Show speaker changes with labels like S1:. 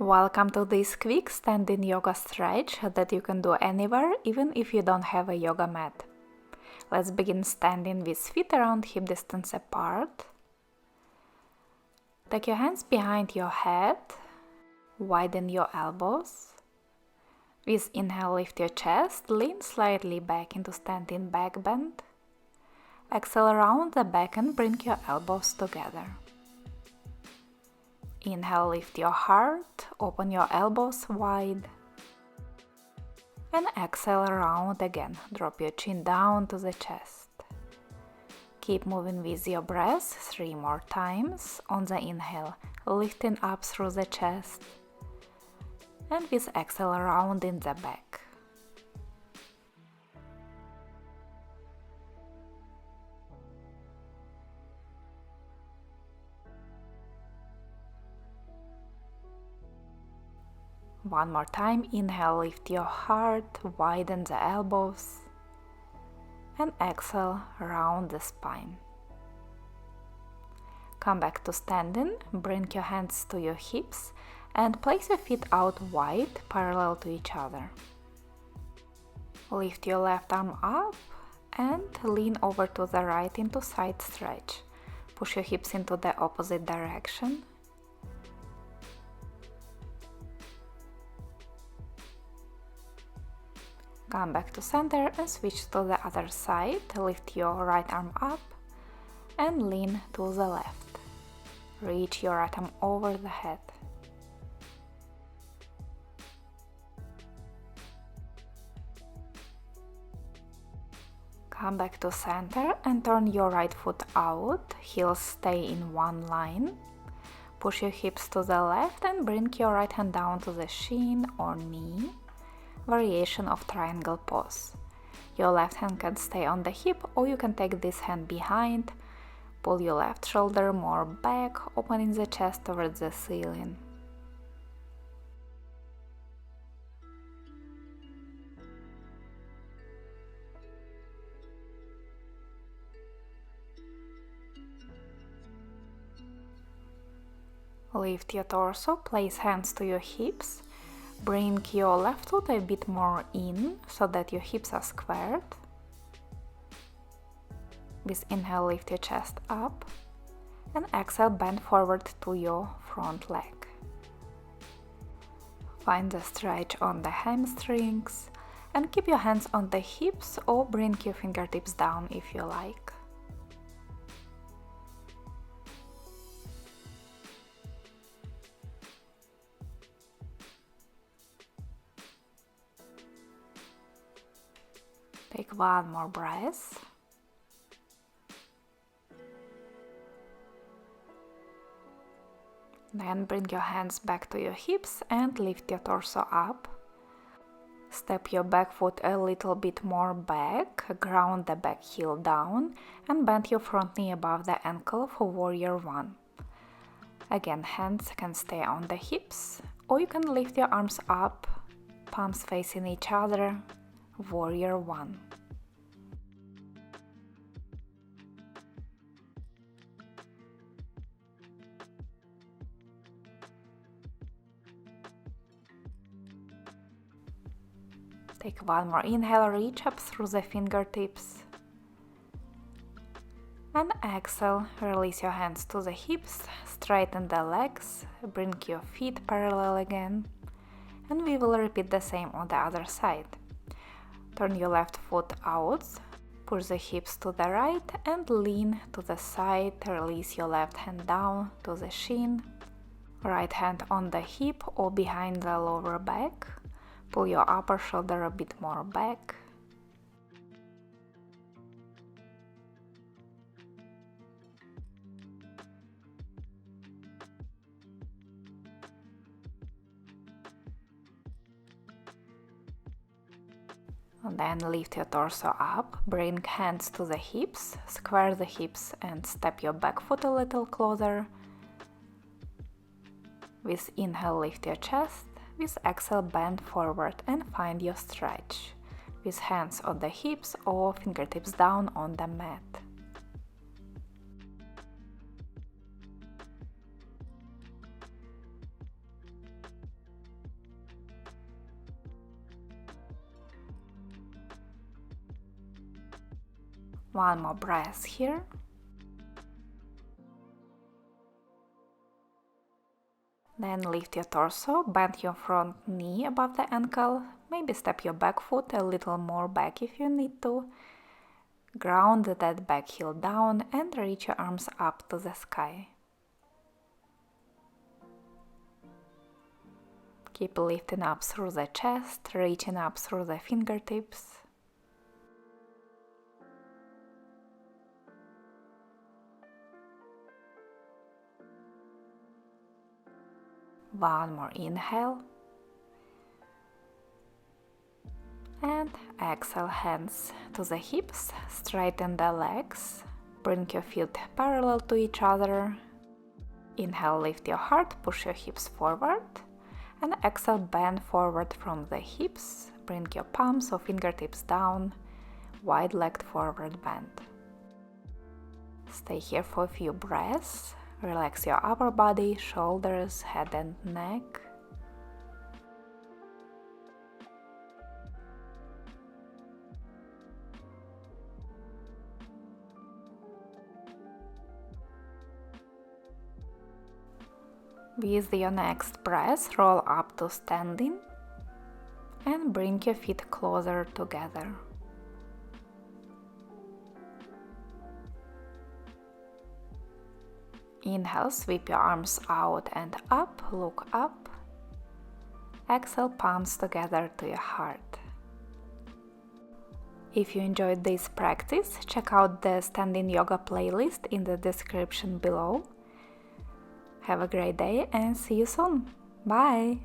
S1: Welcome to this quick standing yoga stretch that you can do anywhere, even if you don't have a yoga mat. Let's begin standing with feet around hip distance apart. Take your hands behind your head, widen your elbows. With inhale, lift your chest, lean slightly back into standing back bend. Exhale, round the back and bring your elbows together. Inhale, lift your heart, open your elbows wide. And exhale, round again. Drop your chin down to the chest. Keep moving with your breath 3 more times. On the inhale, lifting up through the chest. And with exhale, round in the back. One more time, inhale, lift your heart, widen the elbows, and exhale, round the spine. Come back to standing, bring your hands to your hips, and place your feet out wide, parallel to each other. Lift your left arm up, and lean over to the right into side stretch. Push your hips into the opposite direction. Come back to center and switch to the other side. Lift your right arm up and lean to the left. Reach your right arm over the head. Come back to center and turn your right foot out. Heels stay in one line. Push your hips to the left and bring your right hand down to the shin or knee. Variation of triangle pose. Your left hand can stay on the hip, or you can take this hand behind. Pull your left shoulder more back, opening the chest towards the ceiling. Lift your torso, place hands to your hips. Bring your left foot a bit more in so that your hips are squared. With inhale, lift your chest up, and exhale, bend forward to your front leg. Find the stretch on the hamstrings and keep your hands on the hips or bring your fingertips down if you like. Take one more breath. Then bring your hands back to your hips and lift your torso up. Step your back foot a little bit more back, ground the back heel down, and bend your front knee above the ankle for warrior one. Again, hands can stay on the hips, or you can lift your arms up, palms facing each other. Warrior one. Take one more inhale, reach up through the fingertips. And exhale, release your hands to the hips, straighten the legs, bring your feet parallel again. And we will repeat the same on the other side. Turn your left foot out, push the hips to the right and lean to the side. Release your left hand down to the shin. Right hand on the hip or behind the lower back. Pull your upper shoulder a bit more back. And then lift your torso up, bring hands to the hips, square the hips and step your back foot a little closer. With inhale, lift your chest. With exhale, bend forward and find your stretch. With hands on the hips or fingertips down on the mat. One more breath here. Then lift your torso, bend your front knee above the ankle, maybe step your back foot a little more back if you need to. Ground that back heel down and reach your arms up to the sky. Keep lifting up through the chest, reaching up through the fingertips. One more inhale. And exhale, hands to the hips, straighten the legs, bring your feet parallel to each other. Inhale, lift your heart, push your hips forward. And exhale, bend forward from the hips, bring your palms or fingertips down, wide-legged forward bend. Stay here for a few breaths. Relax your upper body, shoulders, head and neck. With your next breath, roll up to standing and bring your feet closer together. Inhale, sweep your arms out and up, look up. Exhale, palms together to your heart. If you enjoyed this practice, check out the standing yoga playlist in the description below. Have a great day and see you soon. Bye!